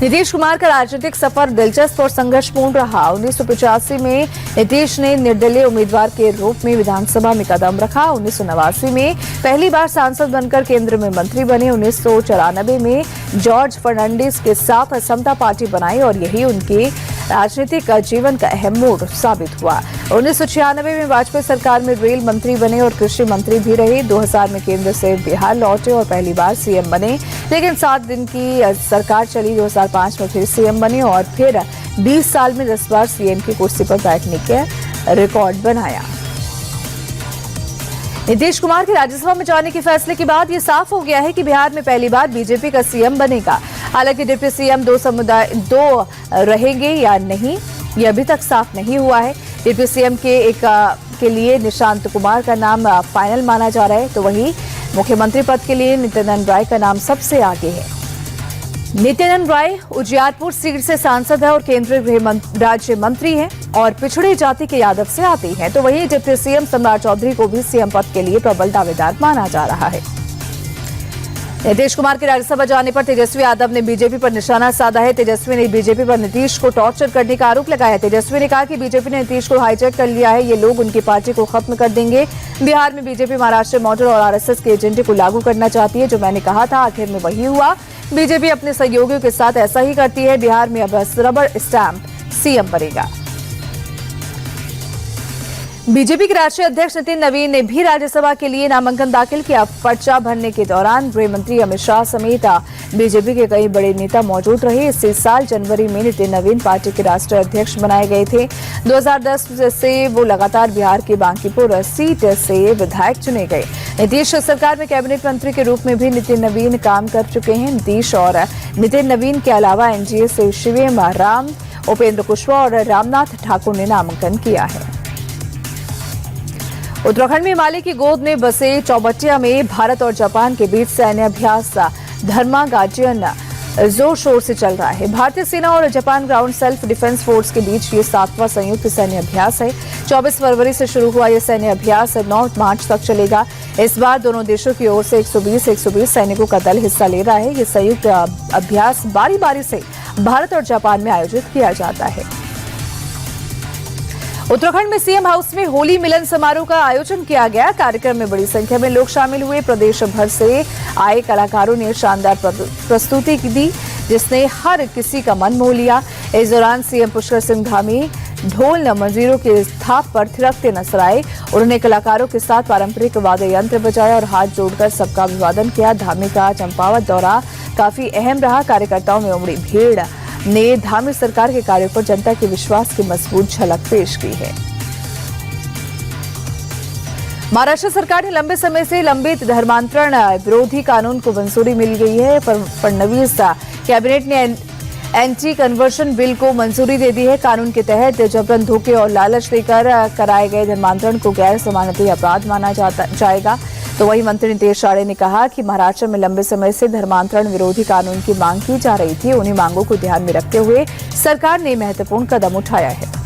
नीतीश कुमार का राजनीतिक सफर दिलचस्प और संघर्षपूर्ण रहा। 1985 में नीतीश ने निर्दलीय उम्मीदवार के रूप में विधानसभा में कदम रखा। 1989 में पहली बार सांसद बनकर केंद्र में मंत्री बने। 1994 में जॉर्ज फर्नांडिस के साथ समता पार्टी बनाई और यही उनके राजनीतिक जीवन का अहम मोड़ साबित हुआ। 1996 में वाजपेयी सरकार में रेल मंत्री बने और कृषि मंत्री भी रहे। 2000 में केंद्र से बिहार लौटे और पहली बार सीएम बने, लेकिन 7 दिन की सरकार चली। 2005 में फिर सीएम बने और फिर 20 साल में 10 बार सीएम की कुर्सी पर बैठने का रिकॉर्ड बनाया। नीतीश कुमार के राज्यसभा में जाने के फैसले के बाद ये साफ हो गया है कि बिहार में पहली बार बीजेपी का सीएम बनेगा। हालांकि डिप्टी सीएम दो रहेंगे या नहीं, ये अभी तक साफ नहीं हुआ है। डिप्टी सीएम के लिए निशांत कुमार का नाम फाइनल माना जा रहा है, तो वहीं मुख्यमंत्री पद के लिए नित्यानंद राय का नाम सबसे आगे है। नित्यानंद राय उजियारपुर सीट से सांसद है और केंद्रीय गृह राज्य मंत्री हैं और पिछड़ी जाति के यादव से आते हैं। तो वहीं डिप्टी सीएम सम्राट चौधरी को भी सीएम पद के लिए प्रबल दावेदार माना जा रहा है। नीतीश कुमार के राज्यसभा जाने पर तेजस्वी यादव ने बीजेपी पर निशाना साधा है। तेजस्वी ने बीजेपी पर नीतीश को टॉर्चर करने का आरोप लगाया। तेजस्वी ने कहा कि बीजेपी ने नीतीश को हाईजैक कर लिया है, ये लोग उनकी पार्टी को खत्म कर देंगे। बिहार में बीजेपी महाराष्ट्र मॉडल और आरएसएस के एजेंडे को लागू करना चाहती है। जो मैंने कहा था आखिर में वही हुआ। बीजेपी अपने सहयोगियों के साथ ऐसा ही करती है। बिहार में अब रबर स्टैंप सीएम बनेगा। बीजेपी के राष्ट्रीय अध्यक्ष नितिन नवीन ने भी राज्यसभा के लिए नामांकन दाखिल किया। पर्चा भरने के दौरान गृह मंत्री अमित शाह समेत बीजेपी के कई बड़े नेता मौजूद रहे। इसी साल जनवरी में नितिन नवीन पार्टी के राष्ट्रीय अध्यक्ष बनाए गए थे। 2010 से वो लगातार बिहार की बांकीपुर सीट से विधायक चुने गए। नीतीश सरकार में कैबिनेट मंत्री के रूप में भी नितिन नवीन काम कर चुके हैं। नीतीश और नितिन नवीन के अलावा एनडीए से शिवेम राम, उपेंद्र कुशवाहा और रामनाथ ठाकुर ने नामांकन किया है। उत्तराखंड में हिमालय की गोद में बसे चौबटिया में भारत और जापान के बीच सैन्य अभ्यास धर्मा गार्जियन जोर शोर से चल रहा है। भारतीय सेना और Japan ground self defence force के बीच ये 7वां संयुक्त सैन्य अभ्यास है। 24 फरवरी से शुरू हुआ यह सैन्य अभ्यास 9 मार्च तक चलेगा। इस बार दोनों देशों की ओर से 120 सैनिकों का दल हिस्सा ले रहा है। ये संयुक्त अभ्यास बारी बारी से भारत और जापान में आयोजित किया जाता है। उत्तराखंड में सीएम हाउस में होली मिलन समारोह का आयोजन किया गया। कार्यक्रम में बड़ी संख्या में लोग शामिल हुए। प्रदेश भर से आए कलाकारों ने शानदार प्रस्तुति दी, जिसने हर किसी का मन मोह लिया। इस दौरान सीएम पुष्कर सिंह धामी ढोल मंजीरों के थाप पर थिरकते नजर आए। उन्होंने कलाकारों के साथ पारंपरिक वाद्य यंत्र बजाया और हाथ जोड़कर सबका अभिवादन किया। धामी का चंपावत दौरा काफी अहम रहा। कार्यकर्ताओं में उमड़ी भीड़ ने धामी सरकार के कार्यों पर जनता के विश्वास की मजबूत झलक पेश की है। महाराष्ट्र सरकार ने लंबे समय से लंबित धर्मांतरण विरोधी कानून को मंजूरी मिल गई है। फडणवीस कैबिनेट ने एंटी कन्वर्शन बिल को मंजूरी दे दी है। कानून के तहत जबरन, धोखे और लालच देकर कराए गए धर्मांतरण को गैर जमानती अपराध माना जाएगा। तो वही मंत्री नितेश राणे ने कहा कि महाराष्ट्र में लंबे समय से धर्मांतरण विरोधी कानून की मांग की जा रही थी। उन्हीं मांगों को ध्यान में रखते हुए सरकार ने महत्वपूर्ण कदम उठाया है।